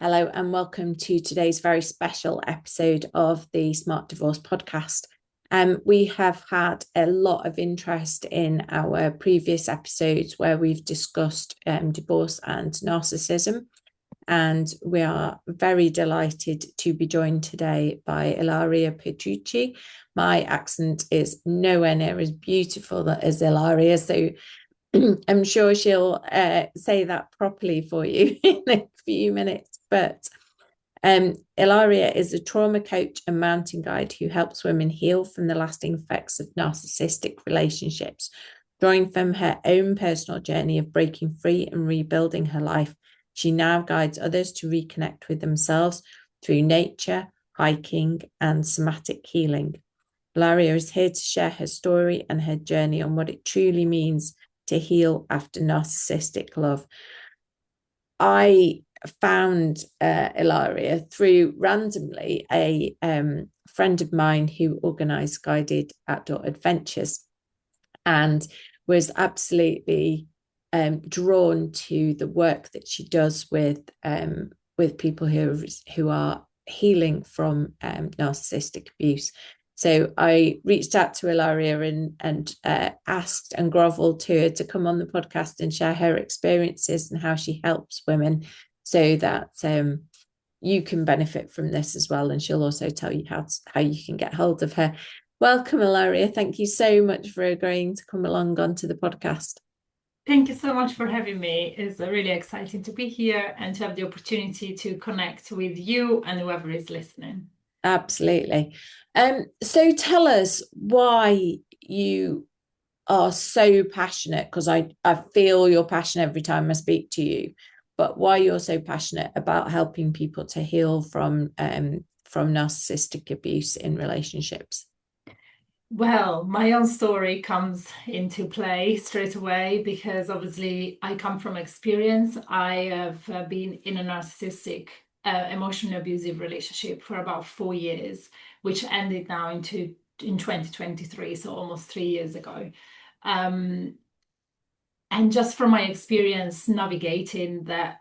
Hello and welcome to today's very special episode of the Smart Divorce podcast. We have had a lot of interest in our previous episodes where we've discussed divorce and narcissism. And we are very delighted to be joined today by Ilaria Petrucci. My accent is nowhere near as beautiful as Ilaria, so I'm sure she'll say that properly for you in a few minutes. But Ilaria is a trauma coach and mountain guide who helps women heal from the lasting effects of narcissistic relationships. Drawing from her own personal journey of breaking free and rebuilding her life, she now guides others to reconnect with themselves through nature, hiking, and somatic healing. Ilaria is here to share her story and her journey on what it truly means to heal after narcissistic love. I found Ilaria through randomly a friend of mine who organised guided outdoor adventures and was absolutely drawn to the work that she does with people who are healing from narcissistic abuse. So I reached out to Ilaria and asked and grovelled to her to come on the podcast and share her experiences and how she helps women so that you can benefit from this as well. And she'll also tell you how you can get hold of her. Welcome, Ilaria. Thank you so much for agreeing to come along onto the podcast. Thank you so much for having me. It's really exciting to be here and to have the opportunity to connect with you and whoever is listening. Absolutely. So tell us why you are so passionate, because I feel your passion every time I speak to you, but why you're so passionate about helping people to heal from narcissistic abuse in relationships. Well, my own story comes into play straight away because obviously I come from experience. I have been in a narcissistic, emotionally abusive relationship for about 4 years, which ended now in 2023, so almost 3 years ago. And just from my experience navigating that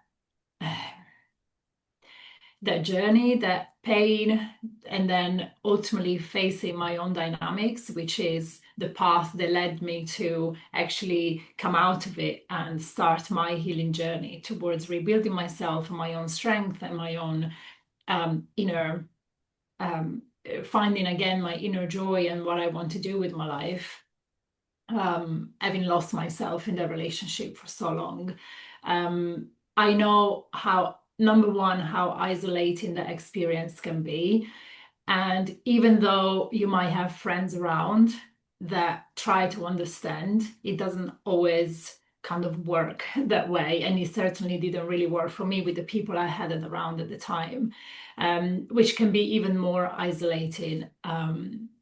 journey, that pain, and then ultimately facing my own dynamics, which is the path that led me to actually come out of it and start my healing journey towards rebuilding myself and my own strength and my own inner, finding again my inner joy and what I want to do with my life. Having lost myself in the relationship for so long, I know how, number one, how isolating the experience can be. And even though you might have friends around that try to understand, it doesn't always kind of work that way. And it certainly didn't really work for me with the people I had around at the time, which can be even more isolating,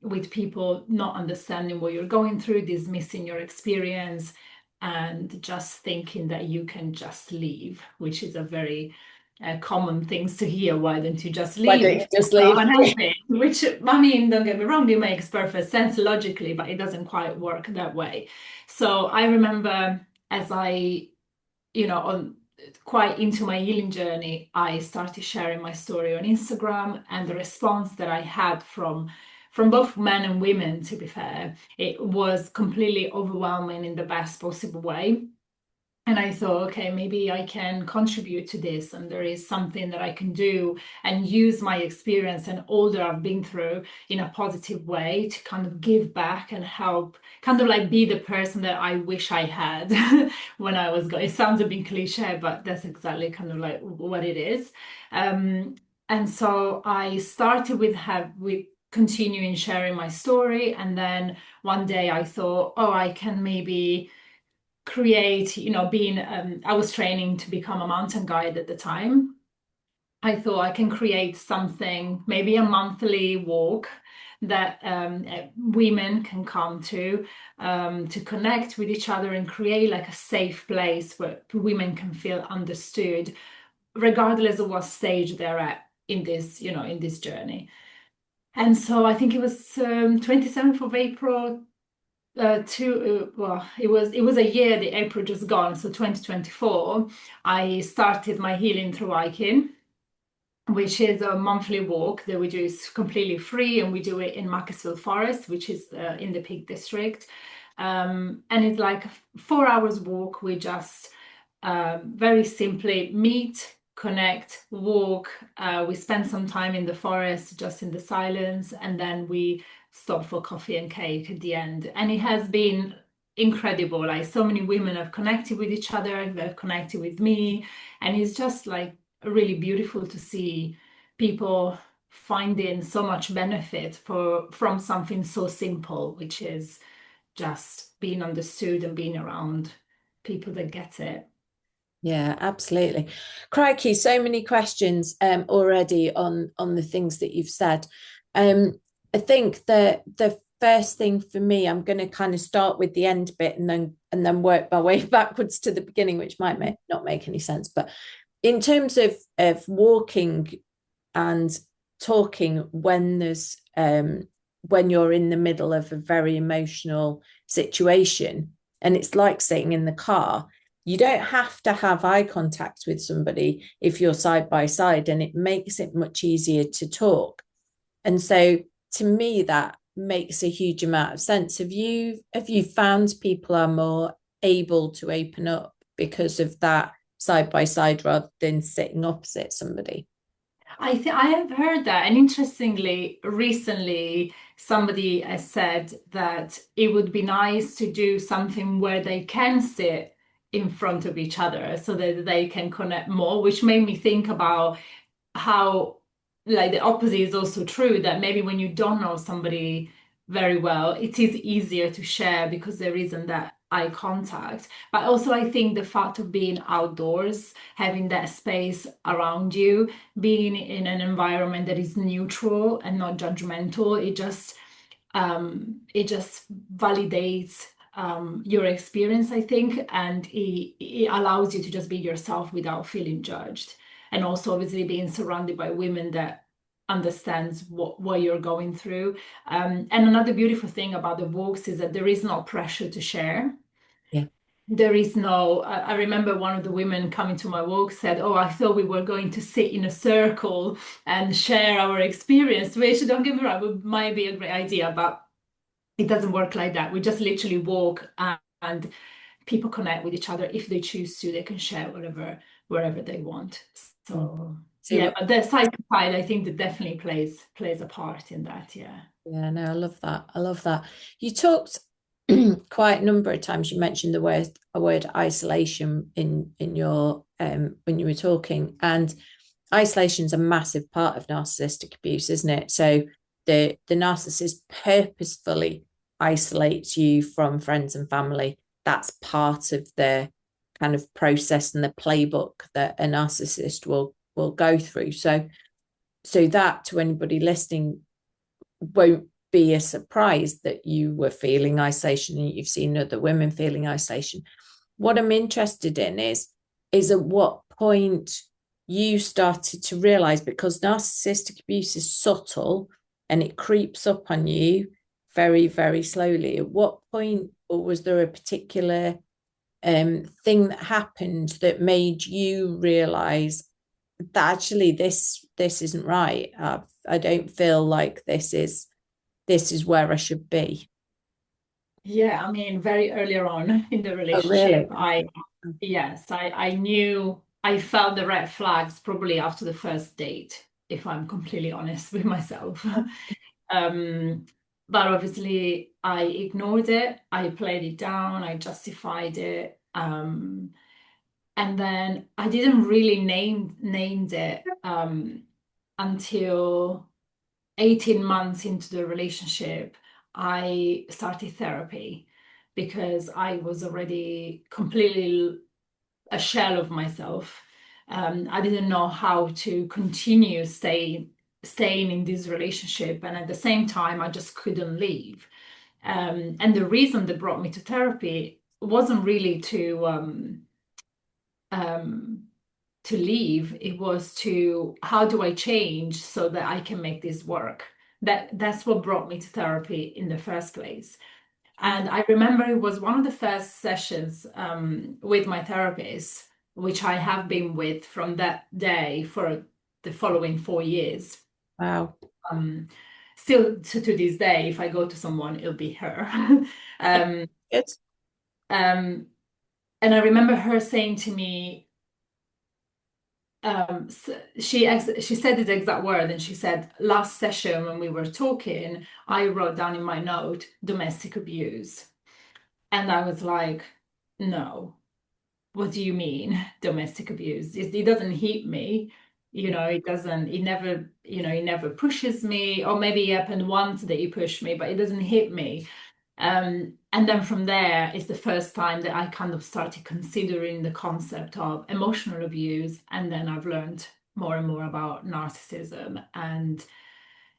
with people not understanding what you're going through, dismissing your experience, and just thinking that you can just leave, which is a very common things to hear. Why don't you just leave? Why don't you just leave? Which, I mean, don't get me wrong, it makes perfect sense logically, but it doesn't quite work that way. So I remember as I, quite into my healing journey, I started sharing my story on Instagram, and the response that I had from both men and women, to be fair, it was completely overwhelming in the best possible way. And I thought, okay, maybe I can contribute to this, and there is something that I can do and use my experience and all that I've been through in a positive way to kind of give back and help, kind of like be the person that I wish I had when I was going. It sounds a bit cliche, but that's exactly kind of like what it is. And so I started with continuing sharing my story, and then one day I thought, oh, I can maybe create, being I was training to become a mountain guide at the time. I thought I can create something, maybe a monthly walk that women can come to connect with each other and create like a safe place where women can feel understood regardless of what stage they're at in this, in this journey. And so I think it was 27th of April, it was a year, the April just gone, so 2024, I started my Healing Through Hiking. which is a monthly walk that we do. Is completely free, and we do it in Macclesfield Forest, which is in the Peak District. And it's like a 4 hours walk. We just very simply meet, connect, walk. We spend some time in the forest, just in the silence, and then we stop for coffee and cake at the end. And it has been incredible. Like, so many women have connected with each other, they've connected with me, and it's just like really beautiful to see people finding so much benefit from something so simple, which is just being understood and being around people that get it. Yeah, absolutely. Crikey, so many questions already on the things that you've said. I think the first thing for me, I'm going to kind of start with the end bit and then work my way backwards to the beginning, which might not make any sense. But in terms of walking and talking when there's when you're in the middle of a very emotional situation, and it's like sitting in the car, you don't have to have eye contact with somebody if you're side by side, and it makes it much easier to talk. And so to me, that makes a huge amount of sense. Have you found people are more able to open up because of that side by side rather than sitting opposite somebody? I have heard that, and interestingly, recently somebody has said that it would be nice to do something where they can sit in front of each other so that they can connect more, which made me think about how, like, the opposite is also true, that maybe when you don't know somebody very well, it is easier to share because there isn't that eye contact. But also, I think the fact of being outdoors, having that space around you, being in an environment that is neutral and not judgmental, it just validates your experience, I think, and it allows you to just be yourself without feeling judged. And also, obviously, being surrounded by women that understands what you're going through. And another beautiful thing about the walks is that there is no pressure to share. Yeah. There is no, I remember one of the women coming to my walk said, "Oh, I thought we were going to sit in a circle and share our experience," which, don't get me wrong, might be a great idea, but it doesn't work like that. We just literally walk, and people connect with each other. If they choose to, they can share wherever they want. So yeah, So but the side to side, I think that definitely plays a part in that. Yeah. yeah, no, I love that. I love that. You talked quite a number of times. You mentioned the word isolation in your when you were talking, and isolation is a massive part of narcissistic abuse, isn't it? So the narcissist purposefully isolates you from friends and family. That's part of the kind of process and the playbook that a narcissist will go through. So that, to anybody listening, won't be a surprise that you were feeling isolation and you've seen other women feeling isolation. What I'm interested in is at what point you started to realize, because narcissistic abuse is subtle and it creeps up on you very, very slowly. At what point, or was there a particular thing that happened that made you realize that actually this isn't right? I don't feel like this is where I should be. Yeah, I mean, very earlier on in the Oh, really? relationship, I knew, I felt the red flags probably after the first date, if I'm completely honest with myself. Um, but obviously I ignored it, I played it down, I justified it. And then I didn't really named it until 18 months into the relationship. I started therapy because I was already completely a shell of myself. I didn't know how to continue staying in this relationship, and at the same time, I just couldn't leave. And the reason that brought me to therapy wasn't really um, to leave. It was to, how do I change so that I can make this work? That's what brought me to therapy in the first place. And I remember it was one of the first sessions with my therapist, which I have been with from that day for the following 4 years. Wow. Still to this day, if I go to someone, it'll be her. Good. And I remember her saying to me, she said this exact word, and she said, last session when we were talking, I wrote down in my note domestic abuse. And I was like, no, what do you mean domestic abuse? It doesn't hit me. It never pushes me, or maybe it happened once that he pushed me, but it doesn't hit me. And then from there is the first time that I kind of started considering the concept of emotional abuse. And then I've learned more and more about narcissism, and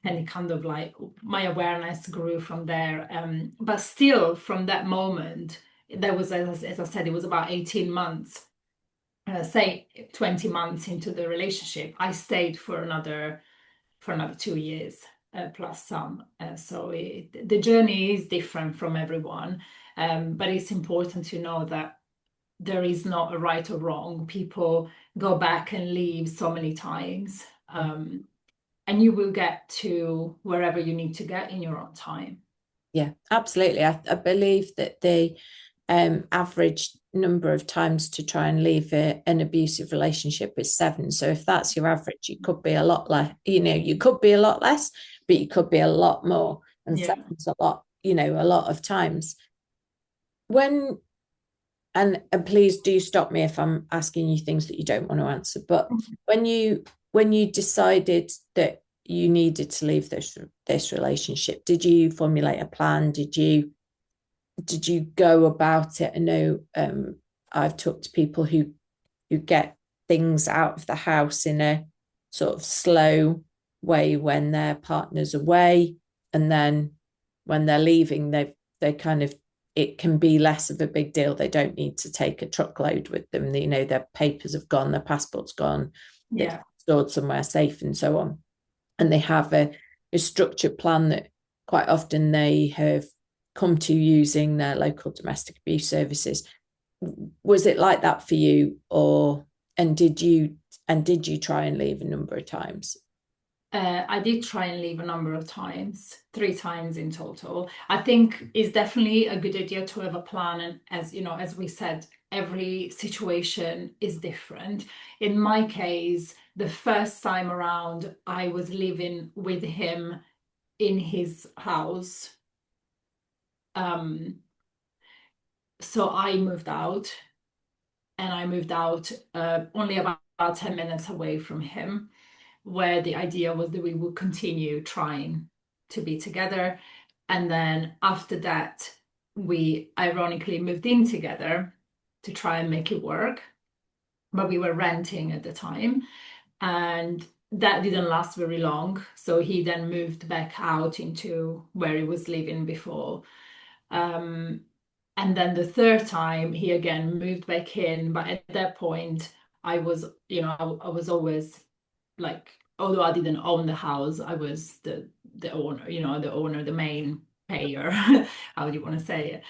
it kind of like my awareness grew from there. But still, from that moment, there was, as I said, it was about 18 months, say 20 months into the relationship. I stayed for another 2 years. Plus some. So the journey is different from everyone, but it's important to know that there is not a right or wrong. People go back and leave so many times, and you will get to wherever you need to get in your own time. Yeah, absolutely. I believe that the average number of times to try and leave an abusive relationship is 7. So if that's your average, you could be a lot less, you could be a lot less, but you could be a lot more. And Yeah. 7's a lot, a lot of times. And please do stop me if I'm asking you things that you don't want to answer. But when you decided that you needed to leave this relationship, did you formulate a plan? Did you go about it? I know I've talked to people who get things out of the house in a sort of slow way when their partner's away, and then when they're leaving, they kind of, it can be less of a big deal. They don't need to take a truckload with them. Their papers have gone, their passport's gone, Yeah. it's stored somewhere safe and so on. And they have a structured plan that quite often they have come to using their local domestic abuse services. Was it like that for you, and did you try and leave a number of times? I did try and leave a number of times, 3 times in total. I think it's definitely a good idea to have a plan. And as we said, every situation is different. In my case, the first time around, I was living with him in his house. So I moved out, and I moved out only about 10 minutes away from him, where the idea was that we would continue trying to be together. And then after that, we ironically moved in together to try and make it work. But we were renting at the time, and that didn't last very long. So he then moved back out into where he was living before. And then the third time, he again moved back in. But at that point, I was always like, although I didn't own the house, I was the owner, the main payer. How do you want to say it?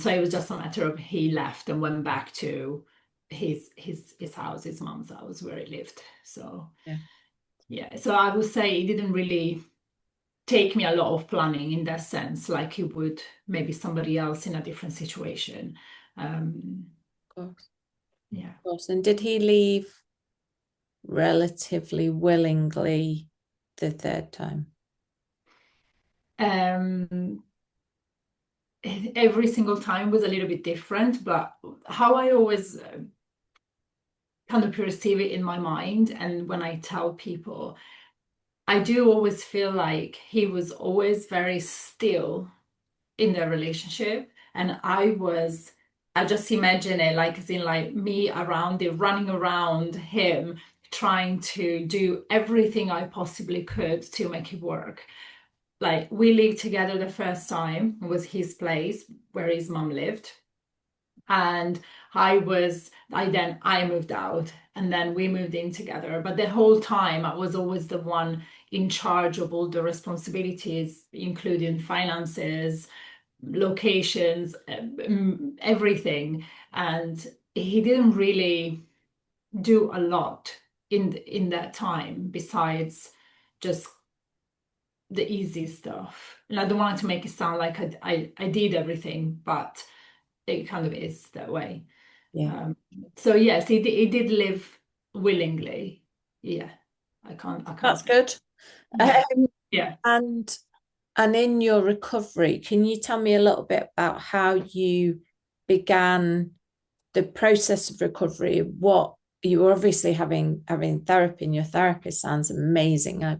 So it was just a matter of he left and went back to his house, his mom's house, where he lived. So yeah. So I would say it didn't really take me a lot of planning in that sense, like it would maybe somebody else in a different situation. Of course. Yeah. Of course. And did he leave relatively willingly the third time? Every single time was a little bit different, but how I always kind of perceive it in my mind, and when I tell people, I do always feel like he was always very still in their relationship, and I just imagine it like as in like me around it, running around him, trying to do everything I possibly could to make it work. Like we lived together the first time, it was his place where his mom lived. And I moved out, and then we moved in together. But the whole time I was always the one in charge of all the responsibilities, including finances, locations, everything. And he didn't really do a lot in that time, besides just the easy stuff. And I don't want to make it sound like I did everything, but it kind of is that way. Yeah. So yes, he did live willingly. Yeah, I can't. That's good. Yeah, yeah. And in your recovery, can you tell me a little bit about how you began the process of recovery? What you were obviously having therapy, and your therapist sounds amazing. I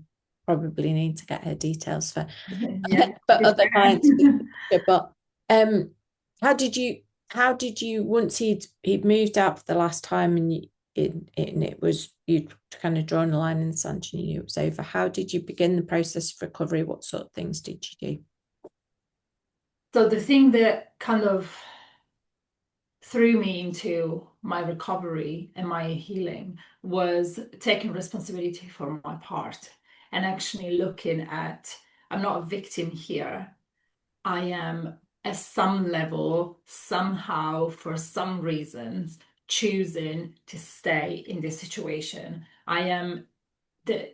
probably need to get her details for Yeah. for other clients. But how did you once he'd moved out for the last time, and it was you'd kind of drawn a line in the sand, and you knew it was over? How did you begin the process of recovery? What sort of things did you do? So the thing that kind of threw me into my recovery and my healing was taking responsibility for my part and actually looking at, I'm not a victim here. I am, at some level, somehow, for some reasons, choosing to stay in this situation. I am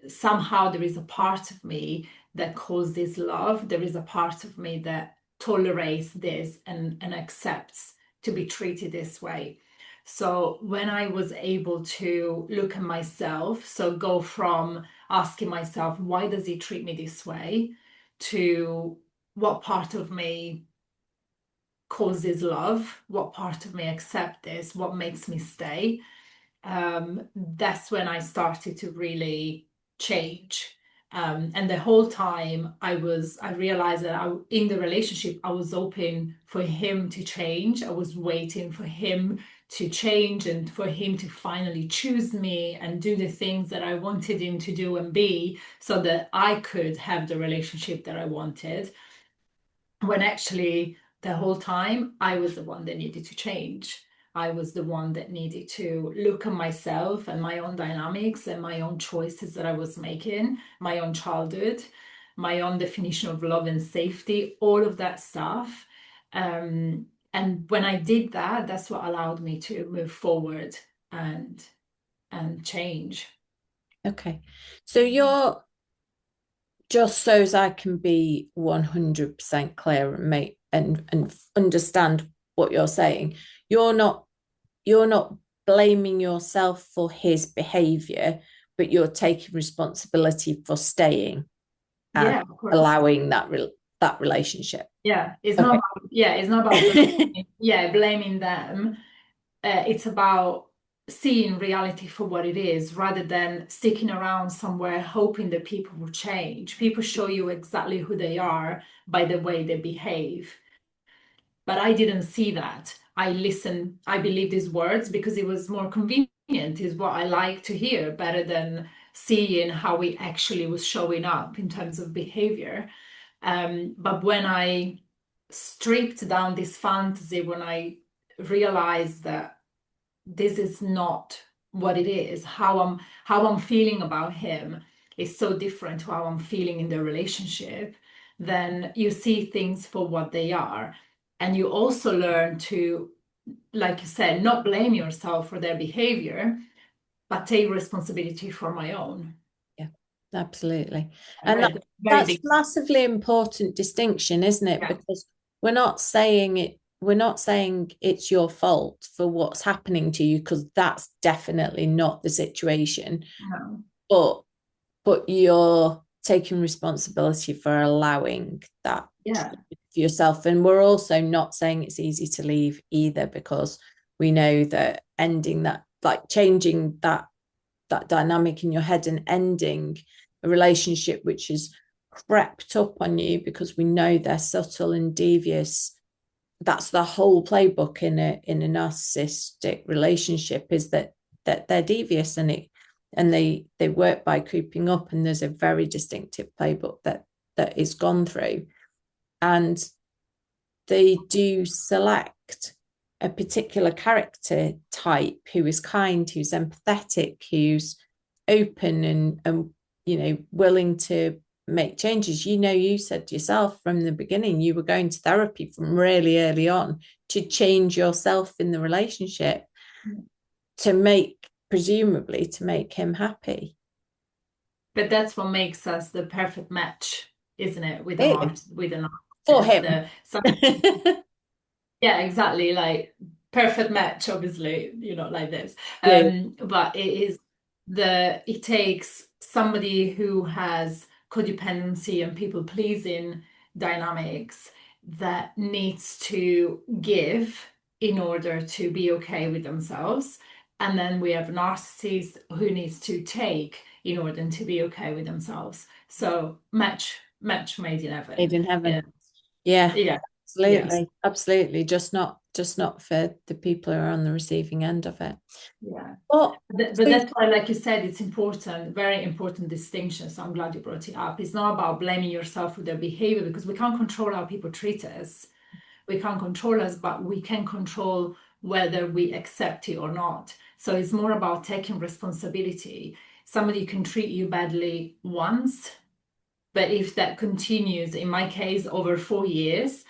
somehow there is a part of me that calls this love. There is a part of me that tolerates this and accepts to be treated this way. So when I was able to look at myself, so go from asking myself, why does he treat me this way, to what part of me causes love, what part of me accept this, what makes me stay, that's when I started to really change. And the whole time I realized that in the relationship, I was open for him to change. I was waiting for him to change and for him to finally choose me and do the things that I wanted him to do and be, so that I could have the relationship that I wanted. When actually, the whole time, I was the one that needed to change. I was the one that needed to look at myself and my own dynamics and my own choices that I was making, my own childhood, my own definition of love and safety, all of that stuff. And when I did that, that's what allowed me to move forward and change. Okay, so you're, just so as I can be 100% clear and make and understand what you're saying, you're not blaming yourself for his behavior, but you're taking responsibility for staying and Yeah, of course. allowing that relationship. Yeah, it's Okay. not about, it's not about blaming, blaming them. It's about seeing reality for what it is, rather than sticking around somewhere hoping that people will change. People show you exactly who they are by the way they behave. But I didn't see that. I listened, I believed his words because it was more convenient, is what I like to hear, better than seeing how he actually was showing up in terms of behavior. But when I stripped down this fantasy, when I realized that this is not what it is, how I'm feeling about him is so different to how I'm feeling in the relationship, then you see things for what they are. And you also learn to, like you said, not blame yourself for their behavior, but take responsibility for my own. Yeah, absolutely. And And that's massively important distinction, isn't it? Yeah. Because we're not saying it's your fault for what's happening to you, because that's definitely not the situation. No. But you're taking responsibility for allowing that Yeah. for yourself. And we're also not saying it's easy to leave either, because we know that ending that, like changing that dynamic in your head and ending a relationship which has crept up on you, because we know they're subtle and devious. That's the whole playbook in a narcissistic relationship, is that they're devious, and they work by creeping up, and there's a very distinctive playbook that is gone through, and they do select a particular character type who is kind, who's empathetic, who's open and willing to make changes. You said yourself from the beginning, you were going to therapy from really early on to change yourself in the relationship, to make presumably to make him happy. But that's what makes us the perfect match, isn't it? With an Really? art, with an For artist. him. Yeah, exactly. Like perfect match, obviously, like this. Yeah, But it takes somebody who has codependency and people pleasing dynamics that needs to give in order to be okay with themselves. And then we have narcissists who needs to take in order to be okay with themselves. So match made in made heaven. in Yeah. heaven. Yeah, Yeah. Yes. absolutely. Absolutely. Just not for the people who are on the receiving end of it. Yeah. But But that's why, like you said, it's important, very important distinction. So I'm glad you brought it up. It's not about blaming yourself for their behavior, because we can't control how people treat us. We can't control us, but we can control whether we accept it or not. So it's more about taking responsibility. Somebody can treat you badly once, but if that continues, in my case, over 4 years,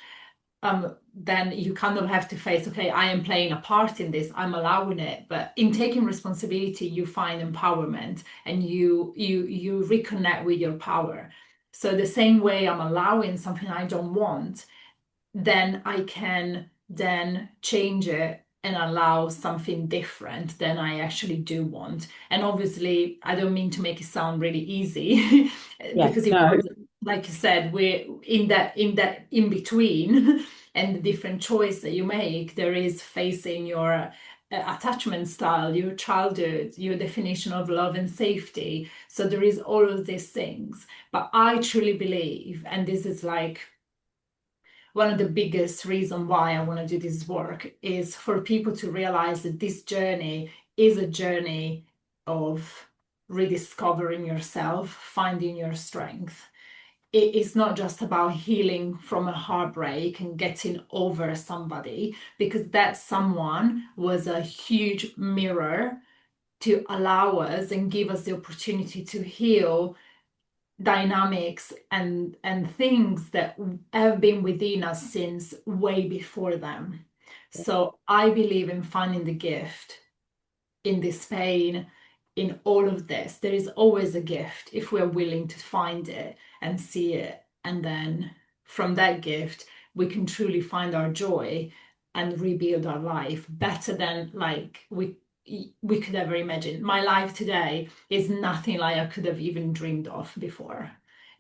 then you kind of have to face, okay, I am playing a part in this, I'm allowing it. But in taking responsibility, you find empowerment, and you reconnect with your power. So the same way I'm allowing something I don't want, then I can then change it and allow something different than I actually do want. And obviously, I don't mean to make it sound really easy, yeah, because it no. was, like you said, we're in that in between, and the different choice that you make. There is facing your attachment style, your childhood, your definition of love and safety. So there is all of these things. But I truly believe, and this is like one of the biggest reasons why I want to do this work, is for people to realize that this journey is a journey of rediscovering yourself, finding your strength. It is not just about healing from a heartbreak and getting over somebody, because that someone was a huge mirror to allow us and give us the opportunity to heal dynamics and things that have been within us since way before them. So I believe in finding the gift in this pain, in all of this. There is always a gift if we're willing to find it and see it. And then from that gift, we can truly find our joy and rebuild our life better than like we could ever imagine. My life today is nothing like I could have even dreamed of before.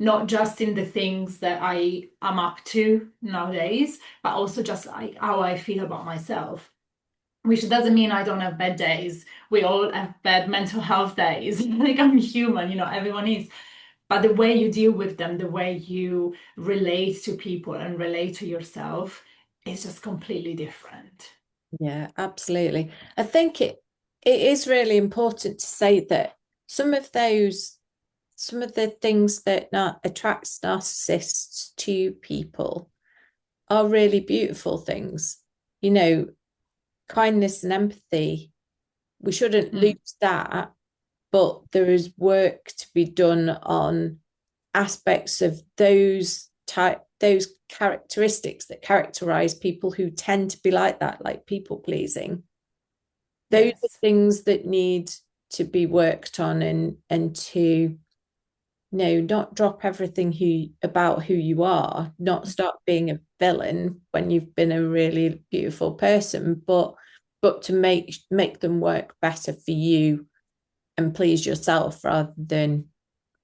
Not just in the things that I am up to nowadays, but also just like how I feel about myself. Which doesn't mean I don't have bad days. We all have bad mental health days. Like, I'm human, everyone is. But the way you deal with them, the way you relate to people and relate to yourself is just completely different. Yeah, absolutely. I think it is really important to say that some of the things that attracts narcissists to people are really beautiful things. You know, kindness and empathy, we shouldn't Mm. lose that, but there is work to be done on aspects of those characteristics that characterize people who tend to be like that, like people pleasing. Those are Yes. things that need to be worked on, and to not drop everything about who you are, not start being a villain when you've been a really beautiful person, but to make them work better for you and please yourself rather than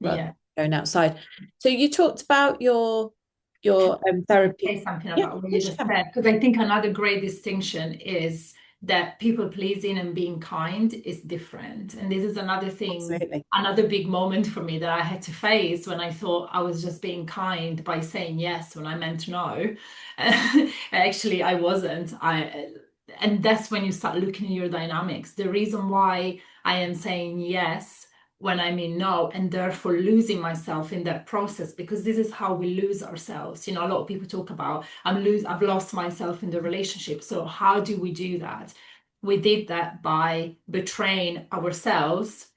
Yeah. going outside. So you talked about your therapy. Say something Yeah, about what you yes, just said, because I think another great distinction is that people pleasing and being kind is different. And this is another thing, absolutely. another big moment for me that I had to face when I thought I was just being kind by saying yes when I meant no. Actually, I wasn't. And that's when you start looking at your dynamics. The reason why I am saying yes when I mean no, and therefore losing myself in that process, because this is how we lose ourselves. A lot of people talk about I've lost myself in the relationship. So how do we do that? We did that by betraying ourselves,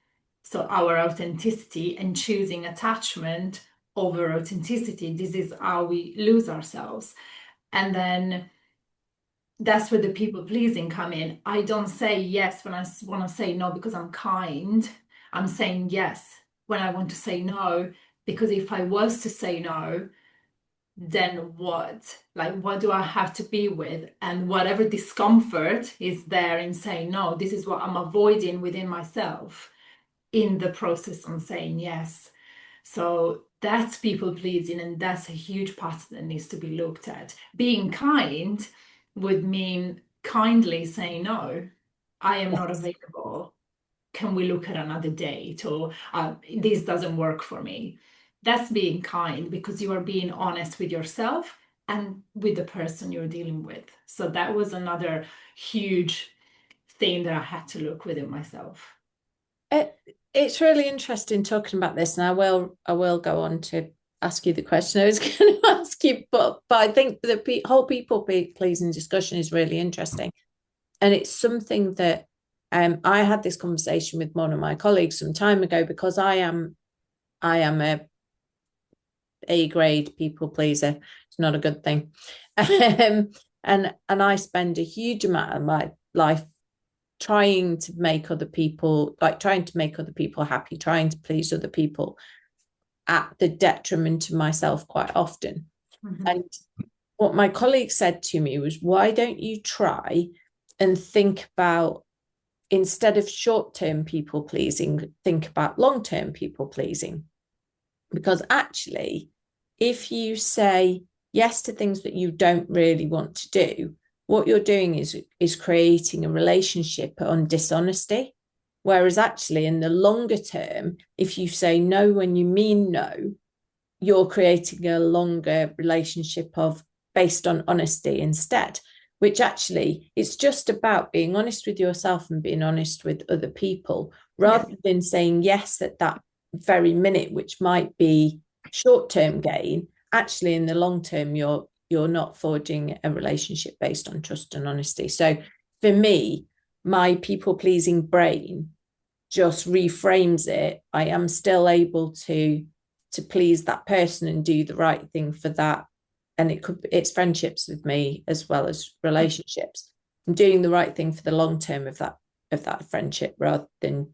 so our authenticity, and choosing attachment over authenticity. This is how we lose ourselves. And then that's where the people pleasing come in. I don't say yes when I want to say no because I'm kind. I'm saying yes when I want to say no, because if I was to say no, then what? Like, what do I have to be with? And whatever discomfort is there in saying no, this is what I'm avoiding within myself in the process of saying yes. So that's people pleasing, and that's a huge part that needs to be looked at. Being kind would mean kindly saying, no, I am not Yes. available. Can we look at another date? Or this doesn't work for me. That's being kind, because you are being honest with yourself and with the person you're dealing with. So that was another huge thing that I had to look within myself. It's really interesting talking about this, and I will go on to ask you the question I was going to ask you, but I think the whole people pleasing discussion is really interesting, and it's something that I had this conversation with one of my colleagues some time ago, because I am a grade people pleaser. It's not a good thing, and I spend a huge amount of my life trying to make other people happy, trying to please other people at the detriment of myself quite often. Mm-hmm. And what my colleague said to me was, why don't you try and think about, instead of short-term people pleasing, think about long-term people pleasing? Because actually, if you say yes to things that you don't really want to do, what you're doing is creating a relationship on dishonesty. Whereas actually, in the longer term, if you say no when you mean no, you're creating a longer relationship of based on honesty instead, which actually it's just about being honest with yourself and being honest with other people, rather than saying yes at that very minute, which might be short-term gain. Actually, in the long term, you're not forging a relationship based on trust and honesty. So for me, my people-pleasing brain just reframes it. I am still able to please that person and do the right thing for that. And it's friendships with me as well as relationships. I'm doing the right thing for the long term of that friendship, rather than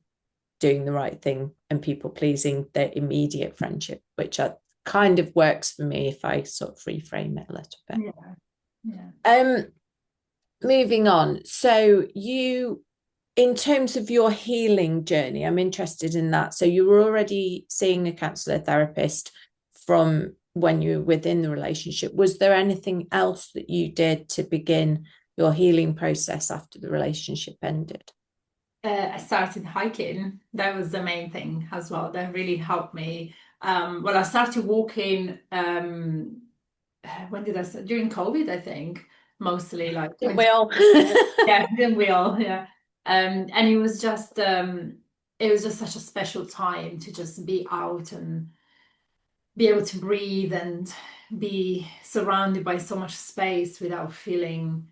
doing the right thing and people pleasing the immediate friendship, which kind of works for me if I sort of reframe it a little bit. Yeah. Moving on. So in terms of your healing journey, I'm interested in that. So you were already seeing a counsellor therapist from when you were within the relationship. Was there anything else that you did to begin your healing process after the relationship ended? I started hiking. That was the main thing as well. That really helped me. Well, I started walking. When did I start? During COVID, I think, mostly like 20. We all. Yeah, didn't we all? Yeah. And it was just such a special time to just be out and be able to breathe and be surrounded by so much space without feeling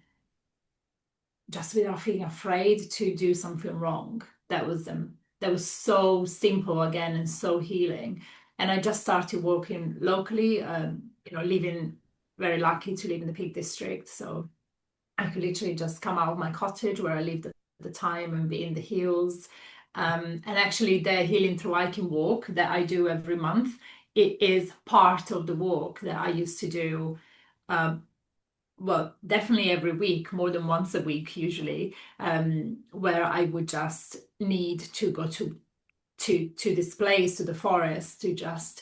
afraid to do something wrong. That was so simple again and so healing. And I just started working locally, living very lucky to live in the Peak District. So I could literally just come out of my cottage where I lived at the time and be in the hills. And actually the Healing Through Hiking walk that I do every month, it is part of the walk that I used to do, well, definitely every week, more than once a week usually, where I would just need to go to this place, to the forest, to just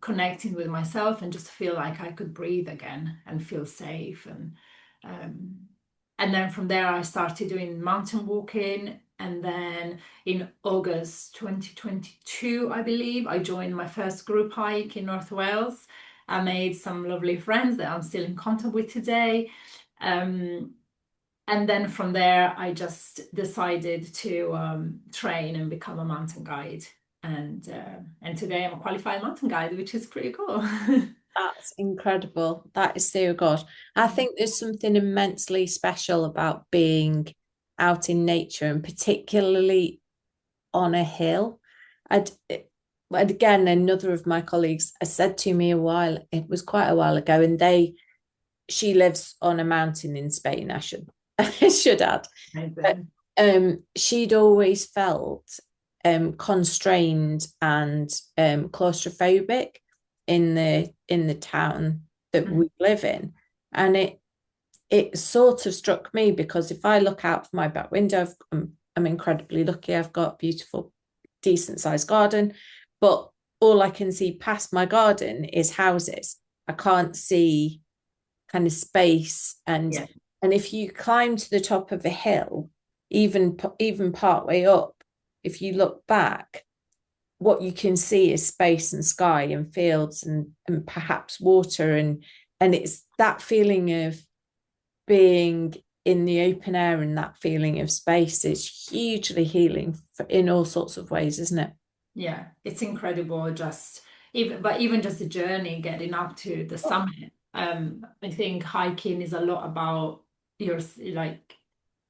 connecting with myself and just feel like I could breathe again and feel safe. And then from there I started doing mountain walking, and then in August 2022, I believe, I joined my first group hike in North Wales. I made some lovely friends that I'm still in contact with today. And then from there, I just decided to train and become a mountain guide. And today I'm a qualified mountain guide, which is pretty cool. That's incredible. That is so good. I think there's something immensely special about being out in nature, and particularly on a hill. And again, another of my colleagues said to me it was quite a while ago, and she lives on a mountain in Spain, I should I should add. But she'd always felt constrained and claustrophobic in the town that we live in. And it sort of struck me, because if I look out my back window, I'm incredibly lucky. I've got a beautiful, decent sized garden, but all I can see past my garden is houses. I can't see kind of space. And if you climb to the top of a hill, even part way up, if you look back, what you can see is space and sky and fields and perhaps water, and it's that feeling of being in the open air, and that feeling of space is hugely healing in all sorts of ways, isn't it? Yeah, it's incredible. Even just the journey getting up to the summit. I think hiking is a lot about your like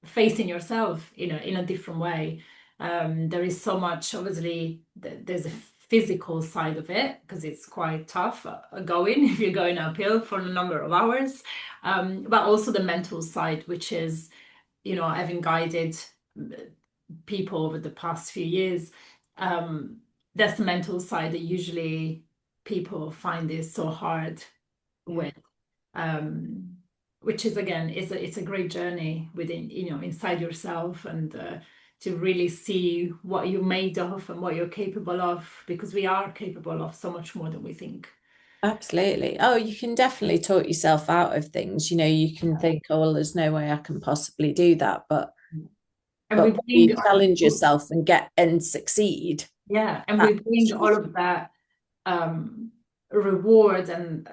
facing yourself in a different way. There is so much, obviously, there's a physical side of it, because it's quite tough going if you're going uphill for a number of hours, but also the mental side, which is, having guided people over the past few years, that's the mental side that usually people find is so hard with, which is, again, it's a great journey within, inside yourself, and to really see what you're made of and what you're capable of, because we are capable of so much more than we think. Absolutely. Oh, you can definitely talk yourself out of things. You can think, oh, well, there's no way I can possibly do that. But you challenge yourself and succeed. Yeah, and we bring all of that reward and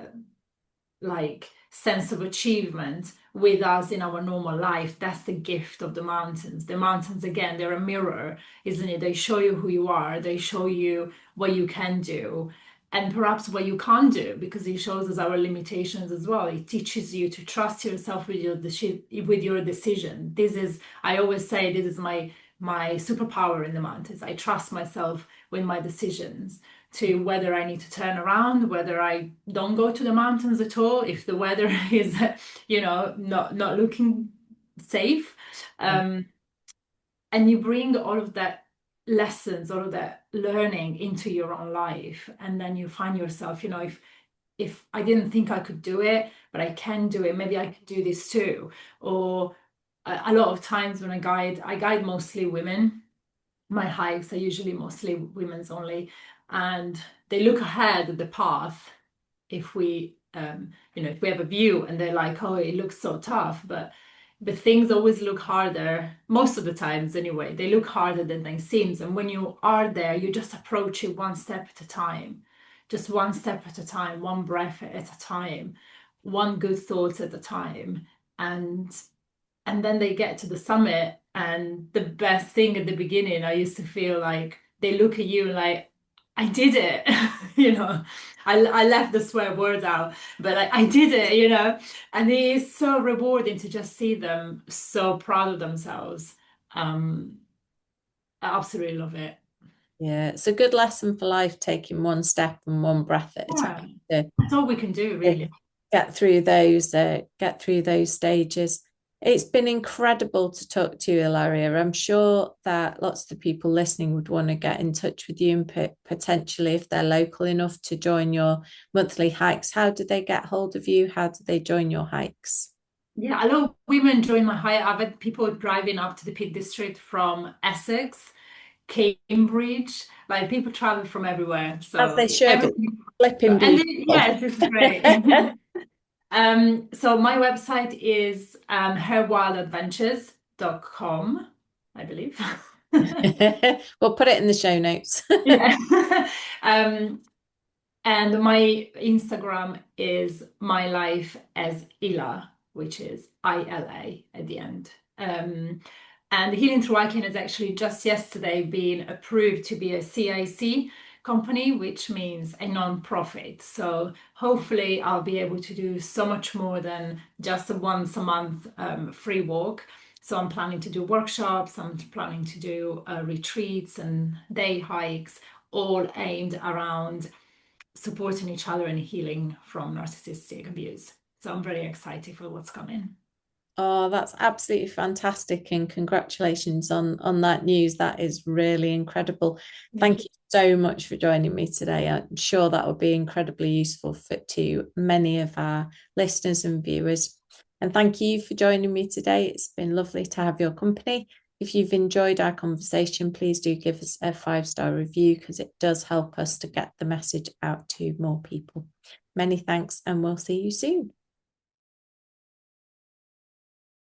like sense of achievement with us in our normal life. That's the gift of the mountains. The mountains, again, they're a mirror, isn't it? They show you who you are. They show you what you can do, and perhaps what you can't do, because it shows us our limitations as well. It teaches you to trust yourself with your decision. I always say, this is my superpower in the mountains. I trust myself with my decisions, to whether I need to turn around, whether I don't go to the mountains at all, if the weather is, not looking safe. And you bring all of that lessons, all of that learning into your own life. And then you find yourself, if I didn't think I could do it, but I can do it, maybe I could do this too. Or a lot of times when I guide mostly women. My hikes are usually mostly women's only, and they look ahead at the path. If we if we have a view and they're like, oh, it looks so tough, but things always look harder, most of the times anyway. They look harder than they seem. And when you are there, you just approach it one step at a time, just one step at a time, one breath at a time, one good thought at a time. And then they get to the summit, and the best thing at the beginning, I used to feel like they look at you like, I did it. I left the swear word out, but I did it, and it is so rewarding to just see them so proud of themselves. I absolutely love it. Yeah, it's a good lesson for life, taking one step and one breath at a time. That's all we can do, really. Get through those stages. It's been incredible to talk to you, Ilaria. I'm sure that lots of the people listening would want to get in touch with you, and potentially, if they're local enough, to join your monthly hikes. How do they get hold of you? How do they join your hikes? Yeah, a lot of women join my hike. I've had people driving up to the Peak District from Essex, Cambridge, like people travel from everywhere. So as they should. Flipping yes, it's great. So my website is herwildadventures.com, I believe. We'll put it in the show notes. Yeah. And my Instagram is my life as Ila, which is ILA at the end. And Healing Through Hiking has actually just yesterday been approved to be a CIC company, which means a non-profit. So hopefully I'll be able to do so much more than just a once a month free walk. So I'm planning to do workshops, I'm planning to do retreats and day hikes, all aimed around supporting each other and healing from narcissistic abuse. So I'm very excited for what's coming. Oh, that's absolutely fantastic, and congratulations on that news. That is really incredible. Thank you so much for joining me today. I'm sure that will be incredibly useful to many of our listeners and viewers. And thank you for joining me today. It's been lovely to have your company. If you've enjoyed our conversation, please do give us a 5-star review, because it does help us to get the message out to more people. Many thanks, and we'll see you soon.